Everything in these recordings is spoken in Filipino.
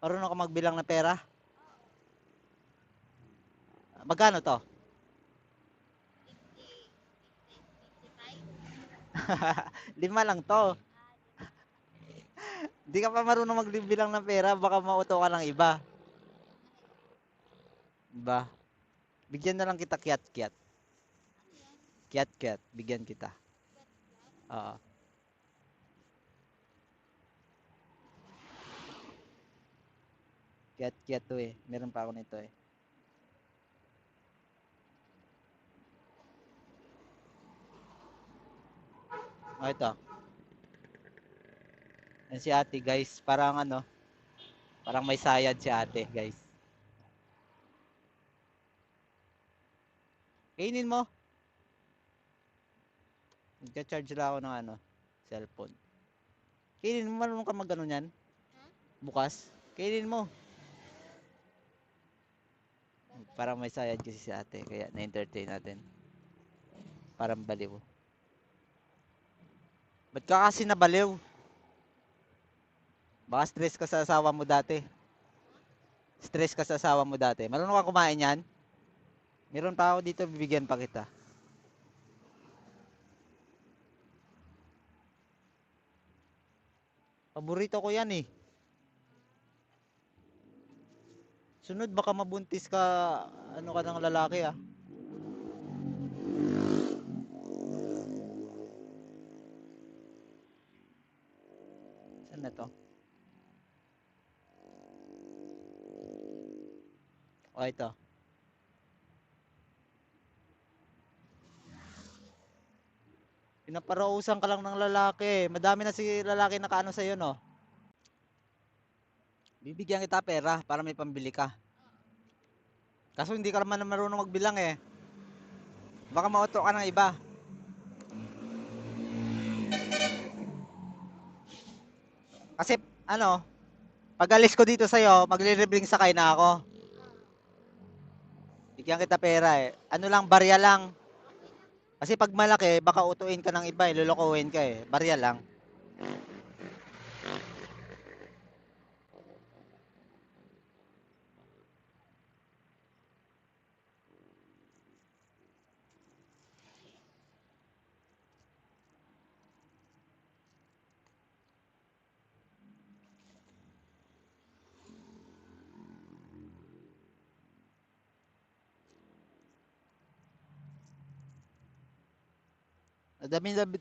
Marunong ka magbilang ng pera? Magkano to? 5 lang to. Di ka pa marunong magbilang ng pera, baka mauto ka ng iba. Diba? Bigyan na lang kita kiat-kiat. Kiat-kiat, bigyan kita. Oo. Kiat-kiat to eh. Meron pa ako nito eh. O ito. Yan si ate guys. Parang ano. Parang may sayad si ate guys. Kainin mo. Nagka-charge lang ako ng ano. Cellphone. Kainin mo. Marunong ka mag ano yan? Bukas. Kainin mo. Parang may sayad kasi si ate. Kaya na-entertain natin. Parang baliw. Ba't ka kasi nabaliw? Baka stress ka sa asawa mo dati. Stress ka sa asawa mo dati. Marunong ka kumain yan? Meron pa ako dito, bibigyan pa kita. Paborito ko yan eh. Sunod baka mabuntis ka, ano ka ng lalaki ah. Saan na to? O ito. Pinaparausan ka lang ng lalaki. Madami na si lalaki nakaano sa'yo no. Bibigyan kita pera para may pambili ka. Kaso hindi ka naman marunong magbilang eh. Baka mauto ka ng iba. Kasi ano, pag alis ko dito sa'yo, magre-rebring sakay na ako. Bigyan kita pera eh. Ano lang, barya lang. Kasi pag malaki, baka utuin ka ng iba eh. Lulukuhin ka eh. Barya lang.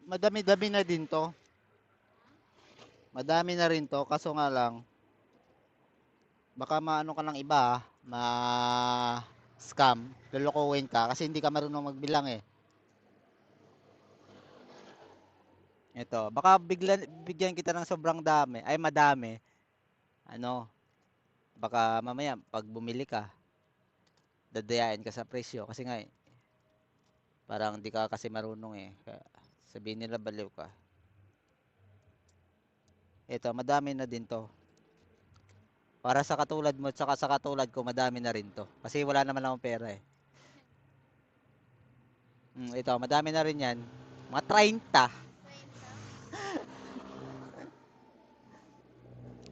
Madami na din to. Madami na rin to. Kaso nga lang, baka maano ka ng iba ah. Scam. Lulukuhin ka. Kasi hindi ka marunong magbilang eh. Ito. Baka bigyan kita ng sobrang dami. Ay madami. Ano. Baka mamaya pag bumili ka, dadayain ka sa presyo. Kasi nga eh, parang hindi ka kasi marunong eh. Kaya sabihin nila baliw ka. Ito. Madami na din to. Para sa katulad mo at saka sa katulad ko, madami na rin to. Kasi wala naman akong pera eh. Ito, madami na rin yan. Mga 30.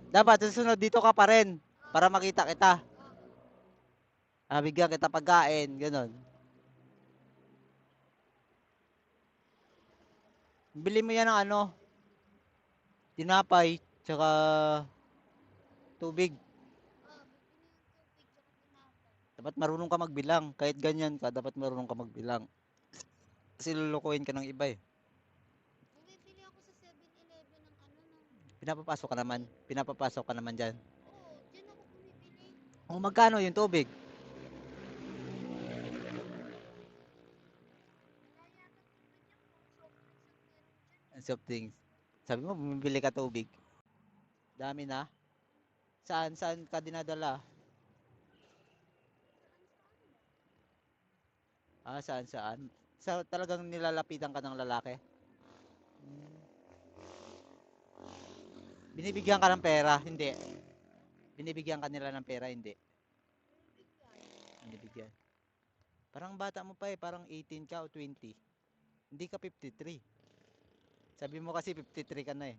Dapat susunod dito ka pa rin para makita kita. Bigyan kita pagkain, ganun. Bili mo yan ng ano, tinapay, tsaka tubig. Dapat marunong ka magbilang. Kahit ganyan ka, dapat marunong ka magbilang. Kasi lulukuhin ka ng iba eh. Bumibili ako sa 7-Eleven ng ano ng... Pinapapasok ka naman dyan. Oo, dyan ako bumibili. O magkano yung tubig? Wala yata tubig yan, puro soft drinks ang meron dyan. Soft drinks. Sabi mo, bumibili ka tubig. Dami na. Saan ka dinadala? Saan? Talagang nilalapitan ka ng lalaki? Binibigyan ka ng pera? Hindi. Binibigyan ka nila ng pera? Hindi. Binibigyan. Parang bata mo pa eh. Parang 18 ka o 20. Hindi ka 53. Sabi mo kasi 53 ka na eh.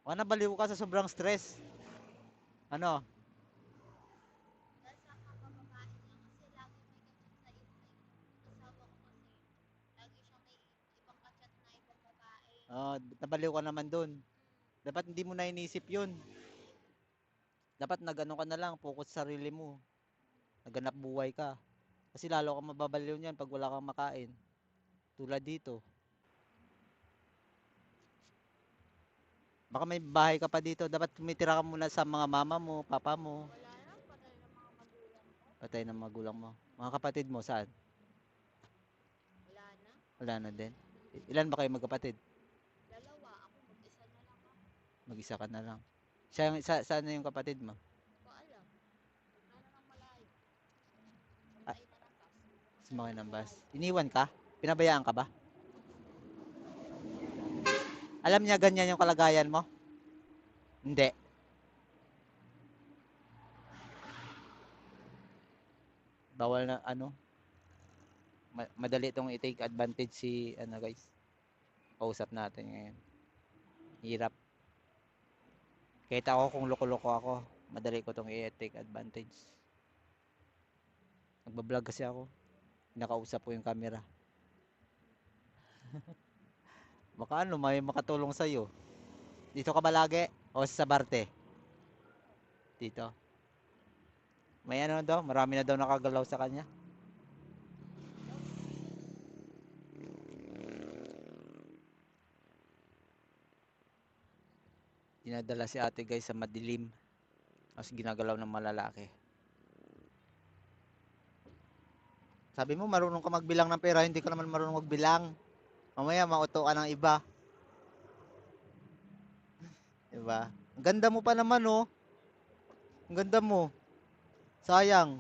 Baka nabaliw ka sa sobrang stress. Ano? Dahil sa mga babae niya kasi lagi may ganyan sa asawa ko kasi. Lagi siyang may ibang kachat na ibang babae. Nabaliw ka naman dun. Mm. Dapat hindi mo na inisip yun. Dapat nagano ka na lang, focus sa sarili mo. Naganap buhay ka. Kasi lalo kang mababaliw niyan pag wala kang makain. Tulad dito. Baka may bahay ka pa dito. Dapat tumitira ka muna sa mga mama mo, papa mo. Wala na, patay ng mga magulang ko. Patay ng magulang mo. Mga kapatid mo, saan? Wala na. Wala na din. Ilan ba kayo magkapatid? Dalawa, ako mag-isa na lang ako. Mag-isa ka na lang. Saan na yung kapatid mo? Hindi ko alam. Wala na nang malayo. Ah, Sumakay na ng bus. sumakay ng bus. Iniwan ka? Pinabayaan ka ba? Alam niya ganyan yung kalagayan mo? Hindi. Bawal na ano. Madali itong i-take advantage si ano guys. Kausap natin ngayon. Hirap. Kahit ako kung loko-loko ako, madali ko itong i-take advantage. Nagbablog kasi ako. Nakausap ko yung camera. Baka ano, may makatulong sa'yo. Dito ka ba lagi? O sa Barte? Dito. May ano daw, marami na daw nakagalaw sa kanya. Dinadala si ate guys sa madilim. Tapos ginagalaw ng malalaki. Sabi mo marunong ka magbilang ng pera, hindi ka naman marunong magbilang. Mamaya mauto ka ng iba. Diba? Ang ganda mo pa naman oh. Ang ganda mo. Sayang.